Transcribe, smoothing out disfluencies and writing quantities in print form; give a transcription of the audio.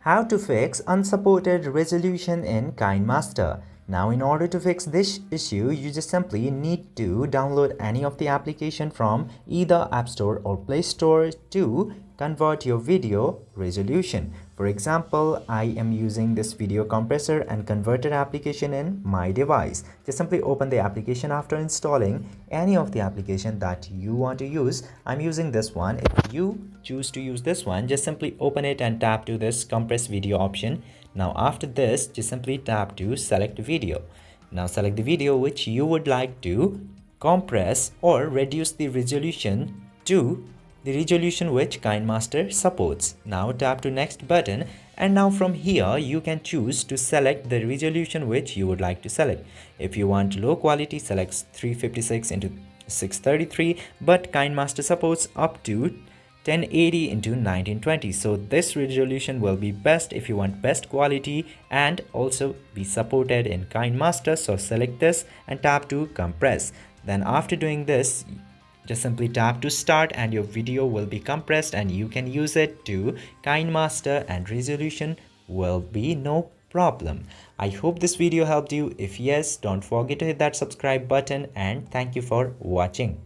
How to fix unsupported resolution in KineMaster. Now, in order to fix this issue, you just simply need to download any of the application from either App Store or Play Store to convert your video resolution. For example, I am using this video compressor and converter application in my device. Just simply open the application after installing any of the application that you want to use. I'm using this one. If you choose to use this one, just simply open it and tap to this compress video option. Now after this, just simply tap to select video. Now select the video which you would like to compress or reduce the resolution to the resolution which KineMaster supports. Now tap to next button, and now from here you can choose to select the resolution which you would like to select. If you want low quality, select 356 into 633, but KineMaster supports up to 1080 into 1920, so this resolution will be best if you want best quality and also be supported in KineMaster. So select this and tap to compress. Then after doing this, just simply tap to start and your video will be compressed and you can use it to KineMaster and resolution will be no problem. I hope this video helped you. If yes, don't forget to hit that subscribe button and thank you for watching.